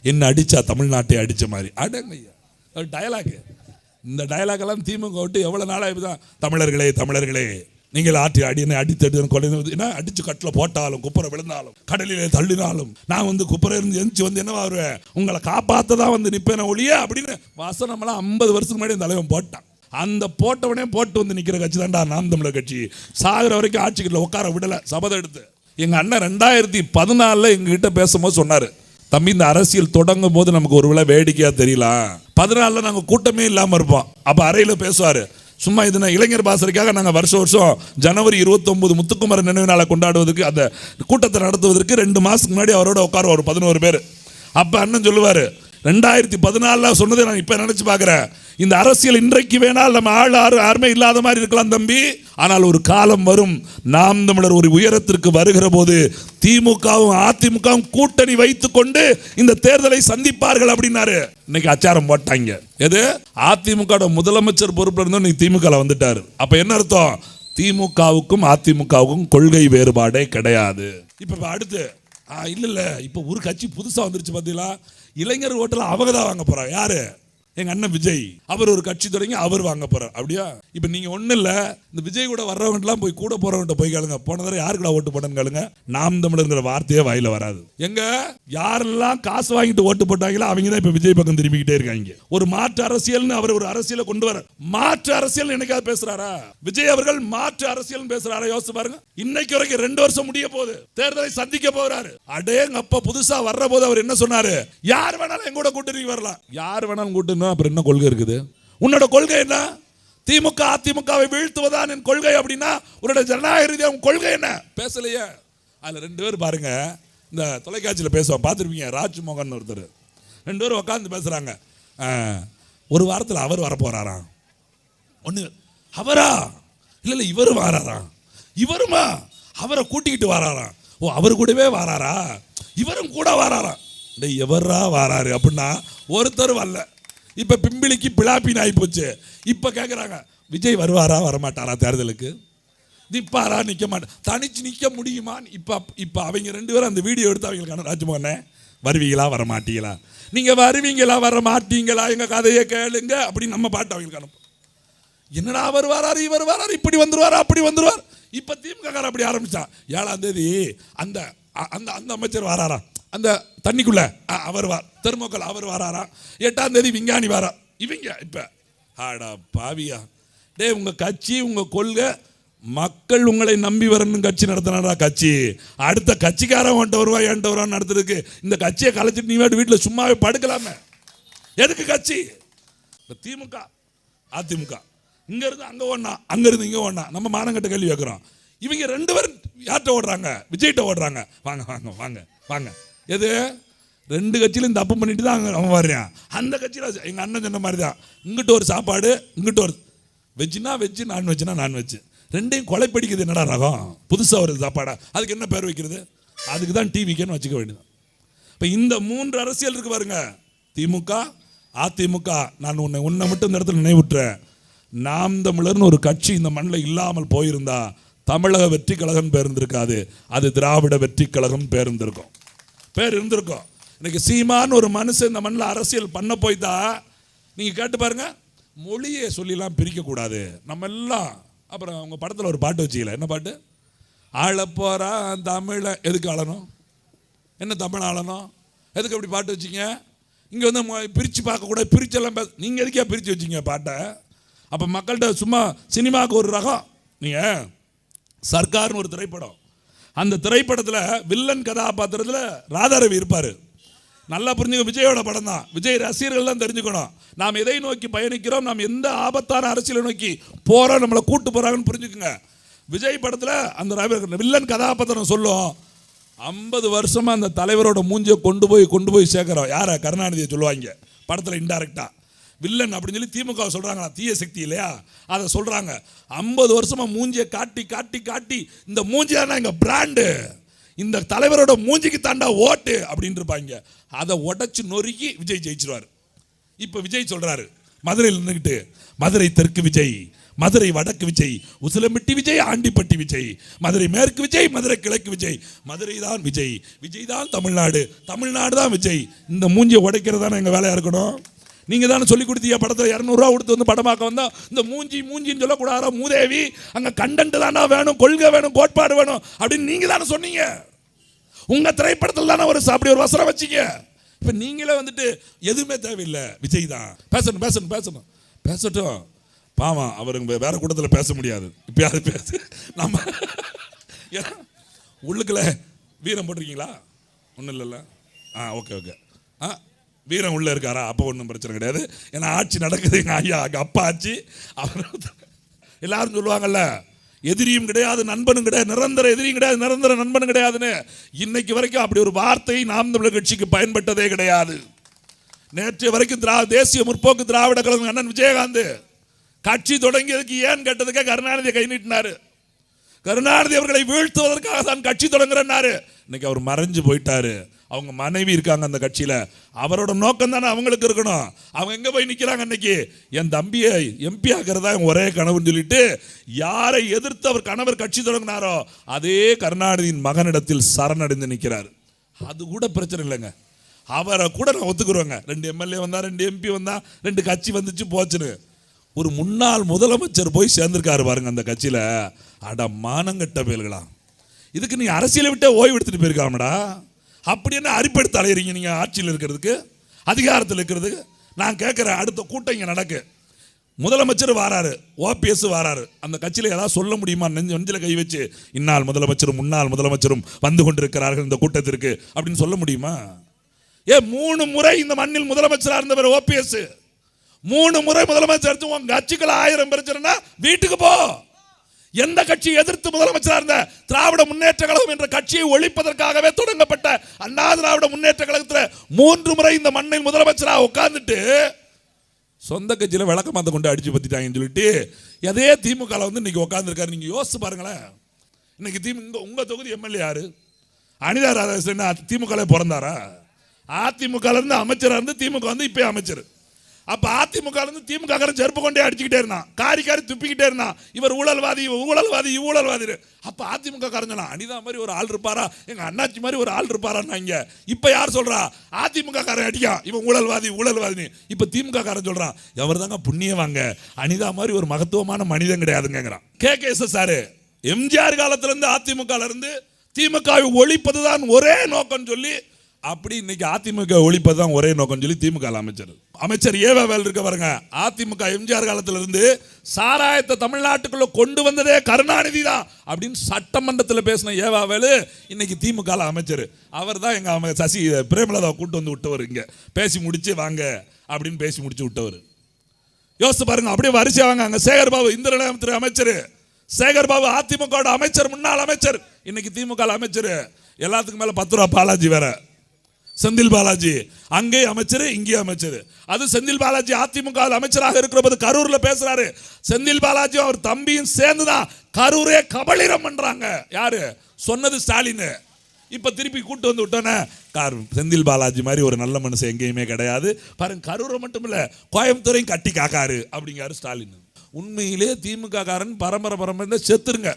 என்ன அடிச்சா தமிழ்நாட்டை அடிச்ச மாதிரி அடங்கய்யா டயலாக். இந்த டயலாக் எல்லாம் திமுக விட்டு எவ்வளவு நாளாக தான் தமிழர்களே தமிழர்களே நீங்கள் ஆற்றி அடினை அடித்தடி கொலை அடிச்சு கட்டில் போட்டாலும் குப்புற விழுந்தாலும் கடலிலே தள்ளினாலும் நான் வந்து குப்புற இருந்து எந்திச்சு வந்து என்னவா வருவேன் உங்களை காப்பாற்ற தான் வந்து நிற்பேன ஒழிய அப்படின்னு வசனமெல்லாம் 50 வருஷத்துக்கு முன்னாடி தலைவன் போட்டான். அந்த போட்டவனே போட்டு வந்து நிற்கிற கட்சி தான்டா நாம் தமிழர் கட்சி. சாகிற வரைக்கும் ஆட்சிக்கிட்ட உட்கார விடலை சபதம் எடுத்து. எங்கள் அண்ணன் 2014 எங்ககிட்ட பேசும்போது சொன்னார், தம்பி இந்த அரசியல் தொடங்கும் போது நமக்கு ஒரு வேளை வேடிக்கையாக தெரியலாம், 14 நாங்கள் கூட்டமே இல்லாமல் இருப்போம். அப்போ அறையில் பேசுவார், சும்மா இதுனா இளைஞர் பாசறைக்காக நாங்கள் வருஷம் ஜனவரி 29 முத்துக்குமரன் நினைவு நாளை கொண்டாடுவதற்கு அந்த கூட்டத்தை நடத்துவதற்கு 2 மாதத்துக்கு முன்னாடி அவரோட உட்காருவார் 11 பேர். அப்போ அண்ணன் சொல்லுவார், 2014 சொன்னதை நான் இப்போ நினச்சி பார்க்குறேன், இந்த அரசியல் இன்றைக்கு வேணால் நம்ம யாருமே இல்லாத மாதிரி இருக்கலாம் தம்பி, ஆனால் ஒரு காலம் வரும் நாம் தமிழர் ஒரு உயரத்திற்கு வருகிற போது திமுகவும் அதிமுகவும் கூட்டணி வைத்துக் கொண்டு இந்த தேர்தலை சந்திப்பார்கள் அப்படின்னாரு. இன்னைக்கு அச்சாரம் போட்டாங்க. எது அதிமுக முதலமைச்சர் பொறுப்புல இருந்தோம் நீ திமுக வந்துட்டாரு. அப்ப என்ன அர்த்தம்? திமுகவுக்கும் அதிமுகவுக்கும் கொள்கை வேறுபாடே கிடையாது. இப்ப அடுத்து இல்ல இப்ப ஒரு கட்சி புதுசா வந்துருச்சு பாத்தீங்களா, இளைஞர் ஓட்டல அவங்க தான் வாங்க போறாங்க. யாரு? எங்க அண்ணன் விஜய். அவர் ஒரு கட்சி தொடங்கி அவர் வாங்க போறார். அப்படியா? இப்ப நீங்க ஒண்ணு இல்ல, இந்த விஜய் கூட வர்றவங்கலாம் போய் கூட போறவங்க போய் கேளுங்க, போன தடவை யாருக்குடா ஓட்டு போட்டேன்னு கேளுங்க, நாம் தமிழர்ங்கிற வார்த்தையே வாயில வராது. எங்க யாரெல்லாம் காசு வாங்கிட்டு ஓட்டு போட்டாங்களோ அவங்க தான் இப்ப விஜய் பக்கம் திரும்பிக்கிட்டே இருக்காங்க. ஒரு மாற்று அரசியல்னு அவர் ஒரு அரசியலை கொண்டு வர, மாற்று அரசியல் என்னைக்காவது பேசுறாரா விஜய் அவர்கள்? மாற்று அரசியல் பேசுறாரா? யோசிச்சு பாருங்க. இன்னைக்கு வரைக்கும் 2 வருஷம் முடிய போகுது, தேர்தலை சந்திக்க போறாரு. அடேங்கப்பா, புதுசா வர்ற போது அவர் என்ன சொன்னாரு? யார் வேணாலும் எங்கூட கூட்டணி வரலாம், யார் வேணாலும் கூட்டணி. அப்புறம் என்ன கொள்கை இருக்குது? உன்னோட கொள்கை என்ன? திமுக அதிமுகவை வீழ்த்துவதான் என் கொள்கை அப்படின்னா உன்னோட ஜனநாயக ரீதியாக உன் கொள்கை என்ன? பேசலையே. அதுல 2 பேர் பாருங்க, இந்த தொலைக்காட்சியில் பேசுவான், பார்த்துருப்பீங்க, ராஜ்மோகன் ஒருத்தர். 2 பேரும் உட்காந்து பேசுறாங்க. ஒரு வாரத்தில் அவர் வரப்போறாராம். ஒண்ணு அவரா? இல்ல இவரும் வராராம். இவருமா? அவரை கூட்டிக்கிட்டு வராராம். ஓ, அவர் கூடவே வராரா? இவரும் கூட வராராம். எவரா வராரு அப்படின்னா ஒருத்தர் வரல. இப்ப பிம்பிளிக்கு பிளாப்பின்னு ஆகி போச்சு. இப்ப கேட்குறாங்க, விஜய் வருவாரா வரமாட்டாரா தேர்தலுக்கு? நிற்பாரா நிற்க மாட்டேன், தனிச்சு நிற்க முடியுமா? இப்ப அவங்க 2 பேரும் அந்த வீடியோ எடுத்து அவங்களுக்கு, ராஜ்மோகனே வருவீங்களா வரமாட்டீங்களா, நீங்க வருவீங்களா வர மாட்டீங்களா, எங்க கதையை கேளுங்க அப்படின்னு நம்ம பாட்டு அவங்களுக்கு அனுப்போம். என்னடா அவர் வராரு இவர் வராரு, இப்படி வந்துருவாரு அப்படி வந்துருவார். இப்ப திமுக அப்படி ஆரம்பிச்சான். 7ஆம் தேதி அந்த அந்த அமைச்சர் வராரா, அந்த தண்ணிக்குள்ள அவர் தெர்மோக்கல் அவர் வராரா. 8ஆம் தேதி விஞ்ஞானி வாரா. இவங்க இப்ப ஆடா பாவியா, டே உங்க கட்சி உங்க கொள்கை மக்கள் உங்களை நம்பி வரணும் கட்சி நடத்தினா கட்சி. அடுத்த கட்சிக்காரன் வந்துட்டு வருவா என்கிட்ட வருவான்னு நடத்துறதுக்கு இந்த கட்சியை கலைச்சிட்டு நீ வீட்டில் சும்மாவே படுக்கலாமே. எதுக்கு கட்சி? திமுக அதிமுக இங்க இருந்து அங்க ஓடனா, அங்க இருந்து இங்க ஓடனா, நம்ம மானங்கட்ட கேள்வி கேட்கிறோம். இவங்க 2 பேரும் யார்கிட்ட ஓடுறாங்க? விஜய்கிட்ட ஓடுறாங்க. வாங்க வாங்க வாங்க வாங்க. எது 2 கட்சியிலும் தப்பு பண்ணிட்டு தான் அவன் வர்றான். அந்த கட்சியில் எங்க அண்ணன் சொன்ன மாதிரி தான், இங்கிட்ட ஒரு சாப்பாடு இங்கிட்ட ஒரு வெஜ்னா வெஜ், நான்வெஜ்னா நான்வெஜ், 2ஐயும் கொலைப்படிக்குது. என்னடா ரகம்? புதுசாக ஒரு சாப்பாடா? அதுக்கு என்ன பேர் வைக்கிறது? அதுக்கு தான் டிவிக்கன்னு வச்சுக்க வேண்டியது. இப்போ இந்த 3 அரசியல் இருக்கு பாருங்க, திமுக அதிமுக. நான் உன்னை மட்டும் இந்த இடத்துல நினைவுற்றேன், நாம் தமிழர்னு ஒரு கட்சி இந்த மண்ணில் இல்லாமல் போயிருந்தா தமிழக வெற்றி கழகம் பேர் இருந்திருக்காது, அது திராவிட வெற்றி கழகம் பேர் இருந்திருக்கும். இன்னைக்கு சீமான் ஒரு மனுஷன் இந்த மண்ணில் அரசியல் பண்ண போய்தா. நீங்க கேட்டு பாருங்க, மொழியை சொல்லிலாம் பிரிக்க கூடாது நம்ம எல்லாம். அப்புறம் அவங்க படத்தில் ஒரு பாட்டு வச்சுக்கல, என்ன பாட்டு? ஆளப்போறா தமிழை. எதுக்கு ஆளணும்? என்ன தமிழ் ஆளணும்? எதுக்கு அப்படி பாட்டு வச்சிங்க? இங்கே வந்து பிரித்து பார்க்கக்கூடாது, பிரிச்செல்லாம் நீங்கள் எதுக்கே பிரித்து வச்சிங்க பாட்டை? அப்போ மக்கள்கிட்ட சும்மா சினிமாவுக்கு ஒரு ரகம். நீங்கள் சர்க்கார்னு ஒரு திரைப்படம், அந்த திரைப்படத்தில் வில்லன் கதாபாத்திரத்தில் ராதாரவி இருப்பார். நல்லா புரிஞ்சுக்க, விஜயோட படம் தான். விஜய் ரசிகர்கள் தான் தெரிஞ்சுக்கணும் நாம் எதை நோக்கி பயணிக்கிறோம், நாம் எந்த ஆபத்தான அரசியலை நோக்கி போகிறோம், நம்மளை கூட்டு போகிறாங்கன்னு புரிஞ்சுக்குங்க. விஜய் படத்தில் அந்த வில்லன் கதாபாத்திரம் சொல்லும், 50 வருஷமாக அந்த தலைவரோட மூஞ்சியை கொண்டு போய் சேர்க்குறோம். யாரை? கருணாநிதியை சொல்லுவாங்க படத்தில் இன்டைரக்டா. வில்லன் அப்படின்னு சொல்லி திமுக சொல்கிறாங்களா, தீய சக்தி இல்லையா, அதை சொல்கிறாங்க. 50 வருஷமாக மூஞ்சியை காட்டி காட்டி காட்டி இந்த மூஞ்சி தானே எங்கள் பிராண்டு, இந்த தலைவரோட மூஞ்சிக்கு தாண்டா ஓட்டு அப்படின்னு இருப்பாங்க. அதை உடச்சி நொறுக்கி விஜய் ஜெயிச்சிருவார். இப்போ விஜய் சொல்கிறாரு, மதுரையில் நின்றுக்கிட்டு, மதுரை தெற்கு விஜய், மதுரை வடக்கு விஜய், உசிலம்பட்டி விஜய், ஆண்டிப்பட்டி விஜய், மதுரை மேற்கு விஜய், மதுரை கிழக்கு விஜய். மதுரை தான் விஜய், விஜய் தான் தமிழ்நாடு, தமிழ்நாடு தான் விஜய். இந்த மூஞ்சியை உடைக்கிறது தானே எங்கள் வேலையாக இருக்கணும். நீங்கள் தானே சொல்லி கொடுத்தீங்க படத்தில் 200 ரூபா கொடுத்து வந்து படமாக்க வந்தா இந்த மூஞ்சின்னு சொல்லக்கூடாதா மூதேவி, அங்கே கண்டென்ட் தானே வேணும், கொள்கை வேணும், கோட்பாடு வேணும் அப்படின்னு நீங்கள் தானே சொன்னீங்க. உங்கள் திரைப்படத்தில் தானே அப்படி ஒரு வசனம் வச்சிங்க. இப்போ நீங்களே வந்துட்டு எதுவுமே தேவையில்லை, விஜய் தான் பேசணும் பேசணும் பேசணும் பேசட்டும். பாவம் அவருங்க வேற கூட்டத்தில் பேச முடியாது. இப்பயாவது பேசு. நம்ம உள்ளுக்குள்ள வீரம் போட்டிருக்கீங்களா? ஒன்றும் இல்லைல்ல. Okay okay. வீரம் உள்ளே இருக்காரா? அப்போ ஒன்றும் பிரச்சனை கிடையாது. ஏன்னா ஆட்சி நடக்குது, எங்கள் ஐயா எங்கள் அப்பா ஆட்சி. அவர் எல்லாரும் சொல்லுவாங்கல்ல, எதிரியும் கிடையாது நண்பனும் கிடையாது, நிரந்தர எதிரியும் கிடையாது நிரந்தர நண்பனும் கிடையாதுன்னு. இன்னைக்கு வரைக்கும் அப்படி ஒரு வார்த்தை நாம் தமிழர் கட்சிக்கு பயன்பட்டதே கிடையாது. நேற்று வரைக்கும் தேசிய முற்போக்கு திராவிட கழகம் அண்ணன் விஜயகாந்த் கட்சி தொடங்கியதுக்கு ஏன் கேட்டதுக்கு கருணாநிதியை கை நீட்டினாரு. கருணாநிதி அவர்களை வீழ்த்துவதற்காக தான் கட்சி தொடங்குறாரு. இன்னைக்கு அவர் மறைஞ்சு போயிட்டாரு. அவங்க மனைவி இருக்காங்க அந்த கட்சியில. அவரோட நோக்கம் தானே அவங்களுக்கு இருக்கணும். அவங்க எங்க போய் நிக்கிறாங்க இன்னைக்கு? என் தம்பியை எம்பி ஆக்கிறதா ஒரே கனவுன்னு சொல்லிட்டு யாரை எதிர்த்து அவர் கணவர் கட்சி தொடங்கினாரோ அதே கருணாநிதியின் மகனிடத்தில் சரணடைந்து நிற்கிறார். அது கூட பிரச்சனை இல்லைங்க. அவரை கூட நான் ஒத்துக்குருவேங்க. 2 எம்எல்ஏ வந்தா, 2 எம்பி வந்தா, 2 கட்சி வந்துச்சு போச்சுன்னு. ஒரு முன்னாள் முதலமைச்சர் போய் சேர்ந்திருக்காரு பாருங்க அந்த கட்சியில. அட மானங்கட்ட பயல்களா, இதுக்கு நீங்க அரசியலை விட்டு ஓய்வு எடுத்துட்டு போயிருக்காமடா. அப்படி என்ன அரிப்படுத்த அலையிறீங்க நீங்க ஆட்சியில் இருக்கிறதுக்கு, அதிகாரத்தில் இருக்கிறதுக்கு? நான் கேட்கிறேன், அடுத்த கூட்டம் இங்க நடக்கு, முதலமைச்சர் வாராரு, ஓபிஎஸ் வாராரு, அந்த கட்சியில ஏதாவது சொல்ல முடியுமா? நெஞ்சில கை வச்சு இந்நாள் முதலமைச்சரும் முன்னாள் முதலமைச்சரும் வந்து கொண்டிருக்கிறார்கள் இந்த கூட்டத்திற்கு அப்படின்னு சொல்ல முடியுமா? 3 முறை இந்த மண்ணில் முதலமைச்சராக இருந்தவர் ஓபிஎஸ். 3 முறை முதலமைச்சர். உங்க கட்சிகள் 1000 பிரச்சனைனா வீட்டுக்கு போ. எந்த கட்சியை எதிர்த்து முதலமைச்சராக இருந்த? திராவிட முன்னேற்ற கழகம் என்ற கட்சியை ஒழிப்பதற்காகவே தொடங்கப்பட்ட அண்ணா திராவிட முன்னேற்ற கழகத்தில் 3 முறை இந்த மண்ணில் முதலமைச்சராக உட்கார்ந்துட்டு சொந்த கட்சியில விளக்கமாத்த கொண்டு அடிச்சு பத்திட்டாங்கன்னு சொல்லிட்டு அதே திமுக வந்து இன்னைக்கு உட்கார்ந்துருக்காரு. நீங்க யோசிச்சு பாருங்களேன். இன்னைக்கு திமுக உங்க தொகுதி எம்எல்ஏ யாரு? அனிதா ராதாகிருஷ்ணன் திமுக பிறந்தாரா? அதிமுக இருந்து அமைச்சரா இருந்து திமுக வந்து இப்ப அமைச்சர். அப்ப அதிமுக இருந்து திமுக செருப்பு கொண்டே அடிச்சுக்கிட்டே இருந்தான், காரி துப்பிக்கிட்டே இருந்தான். இவர் ஊழல்வாதி ஊழல்வாதி ஊழல்வாதி. அப்ப அதிமுக காரஞ்சனா அனிதா மாதிரி ஒரு ஆள் இருப்பாரா, எங்க அண்ணாச்சி மாதிரி ஒரு ஆள் இருப்பாரான்னாங்க. இப்ப யார் சொல்றா? அதிமுக காரன் அடிக்கா இவன் ஊழல்வாதி ஊழல்வாதி. இப்ப திமுக காரன் சொல்றான், எவர் தாங்க புண்ணியவாங்க, அனிதா மாதிரி ஒரு மகத்துவமான மனிதன் கிடையாதுங்கிறான். KKSS எம்ஜிஆர் காலத்துல இருந்து அதிமுக இருந்து திமுகவை ஒழிப்பதுதான் ஒரே நோக்கம் சொல்லி, அப்படி இன்னைக்கு அதிமுக ஒழிப்பதுதான் ஒரே நோக்கம் சொல்லி திமுக அமைச்சர் ஏவாவேல் இருக்க பாருங்க. அதிமுக எம்ஜிஆர் காலத்துல இருந்து சாராயத்தை தமிழ்நாட்டுக்குள்ள கொண்டு வந்ததே கருணாநிதி தான் அப்படின்னு சட்டமன்றத்தில் பேசின ஏவாவேலு இன்னைக்கு திமுக அமைச்சர். அவர் தான் எங்க சசி பிரேமலதா கூட்டு வந்து விட்டவர். இங்க பேசி முடிச்சு வாங்க அப்படின்னு பேசி முடிச்சு விட்டவர். யோசிச்சு பாருங்க. அப்படியே வரிசை வாங்க. அங்க சேகர் பாபு இந்திர நிலையத்துறை அமைச்சர், சேகர் பாபு அதிமுக அமைச்சர், முன்னாள் அமைச்சர், இன்னைக்கு திமுக அமைச்சர். எல்லாத்துக்கும் மேல 10 ரூபா பாலாஜி வேற, செந்தில் பாலாஜி அங்கே அமைச்சர் இங்கே அமைச்சர். அது செந்தில் பாலாஜி அதிமுக அமைச்சராக இருக்கிற போது கரூர்ல பேசுறாரு. செந்தில் பாலாஜி அவர் தம்பியும் சேர்ந்துதான் கரூரே கபளிரம் பண்றாங்க. யாரு சொன்னது? ஸ்டாலின். இப்ப திருப்பி கூட்டு வந்து விட்டோன்னே செந்தில் பாலாஜி மாதிரி ஒரு நல்ல மனுஷன் எங்கேயுமே கிடையாது பாருங்க. கரூரை மட்டும் இல்ல கோயம்புத்தூரையும் கட்டி காக்காரு அப்படிங்காரு ஸ்டாலின். உண்மையிலே திமுக காரன் பரம்பரை செத்துருங்க.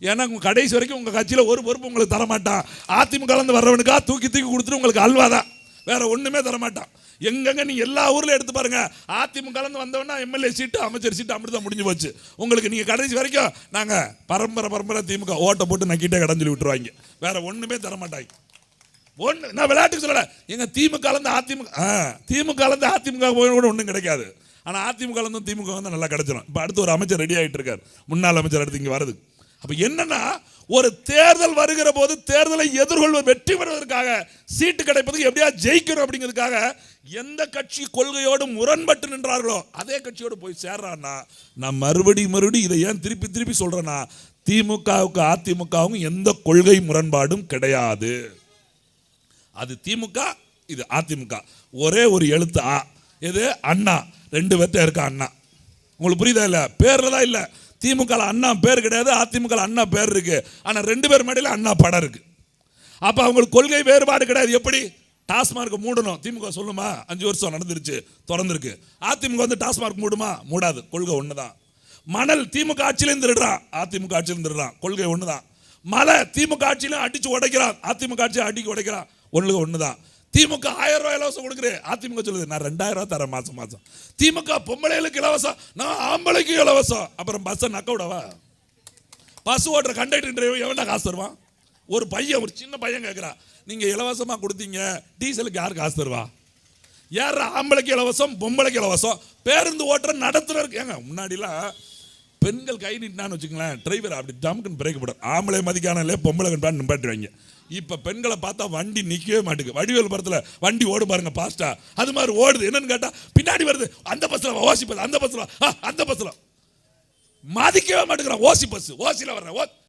ஏன்னா உங்க கடைசி வரைக்கும் உங்க கட்சியில ஒரு பொறுப்பு உங்களுக்கு தரமாட்டான். அதிமுக வர்றவனுக்கா தூக்கி கொடுத்துட்டு உங்களுக்கு அல்வாதான், வேற ஒண்ணுமே தரமாட்டான். எங்கெங்க நீங்க எல்லா ஊர்ல எடுத்து பாருங்க, அதிமுக வந்தவனா எம்எல்ஏ சீட்டு அமைச்சர் சீட்டு அப்படிதான் முடிஞ்சு போச்சு உங்களுக்கு. நீங்க கடைசி வரைக்கும் நாங்க பரம்பரை திமுக ஓட்ட போட்டு நக்கிட்டே கடன் சொல்லி விட்டுருவாங்க, வேற ஒண்ணுமே தரமாட்டாங்க. நான் விளையாட்டுக்கு சொல்லல, எங்க திமுக அதிமுக கூட ஒண்ணும் கிடைக்காது. ஆனா அதிமுக திமுக நல்லா கிடைச்சிடும். இப்ப அடுத்து ஒரு அமைச்சர் ரெடி ஆயிட்டு இருக்காரு, முன்னாள் அமைச்சர் அடுத்து இங்க வருது. அப்ப என்னன்னா, ஒரு தேர்தல் வருகிற போது தேர்தலை எதிர்கொள்வது வெற்றி பெறுவதற்காக சீட்டு கிடைப்பதுக்கு எப்படியா ஜெயிக்கணும் அப்படிங்கிறதுக்காக எந்த கட்சி கொள்கையோடு முரண்பட்டு நின்றார்களோ அதே கட்சியோடு போய் சேர்றான்னா, நான் மறுபடி இதை ஏன் திருப்பி சொல்றேன்னா, திமுகவுக்கு அதிமுகவும் எந்த கொள்கை முரண்பாடும் கிடையாது. அது திமுக, இது அதிமுக. ஒரே ஒரு எழுத்து ஆ. எது? அண்ணா. 2 பேர்த்த இருக்க அண்ணா. உங்களுக்கு புரியுதா? இல்ல பேர்ல தான் இல்ல. திமுக அண்ணா பேர் கிடையாது, அதிமுக அண்ணா பேர் இருக்கு. ஆனா 2 பேர் மேடையில அண்ணா படம் இருக்கு. அப்ப அவங்களுக்கு கொள்கை வேறுபாடு கிடையாது. எப்படி? டாஸ்மார்க் மூடணும் திமுக சொல்லுமா? 5 வருஷம் நடந்துருச்சு, திறந்துருக்கு. அதிமுக டாஸ்மார்க் மூடுமா? மூடாது. கொள்கை ஒண்ணுதான். மணல் திமுக ஆட்சியிலும் திருடுறான், அதிமுக ஆட்சியிலும் திருடுறான், கொள்கை ஒண்ணுதான். மலை திமுக ஆட்சியிலும் அடிச்சு உடைக்கிறான், அதிமுக ஆட்சியை அடிக்க உடைக்கிறான், ஒண்ணுதான். திமுக 1000 ரூபாய் இலவசம் கொடுக்குறேன், அதிமுக சொல்லுது நான் 2000 ரூபாய் தரேன் மாசம். திமுக பொம்பளைகளுக்கு இலவசம், நான் ஆம்பளைக்கு இலவசம். அப்புறம் பஸ்ஸை நக்க விடவா? பஸ் ஓட்டுற கண்டக்டர் டிரைவர் எவன்டா காசு தருவான்? ஒரு பையன், ஒரு சின்ன பையன் கேட்குறான், நீங்க இலவசமா கொடுத்தீங்க டீசலுக்கு யார் காசு தருவா? யார்? ஆம்பளைக்கு இலவசம், பொம்பளைக்கு இலவசம். பேருந்து ஓட்டுற நடத்துறதுக்கு ஏங்க முன்னாடிலாம் பெண்கள் கை நீட்டினான்னு வச்சுங்களேன், டிரைவர் அப்படி டம்க்குன்னு பிரேக் போடும், ஆம்பளை மதிக்கானே பொம்பளை கண்டான்னு நிப்பாட்டுவாங்க. இப்ப பெண்களை பார்த்தா வண்டி நிக்கவே மாட்டேங்குது. வடிவேல் படத்துல வண்டி ஓடு பாருங்க பாஸ்டா, அது மாதிரி ஓடுது. என்னன்னு கேட்டா பின்னாடி வருது, அந்த பஸ்ல ஓசி பஸ், அந்த பஸ்ல மதிக்கவே மாட்டேங்கிறான். ஓசி பஸ், ஓசில வர்ற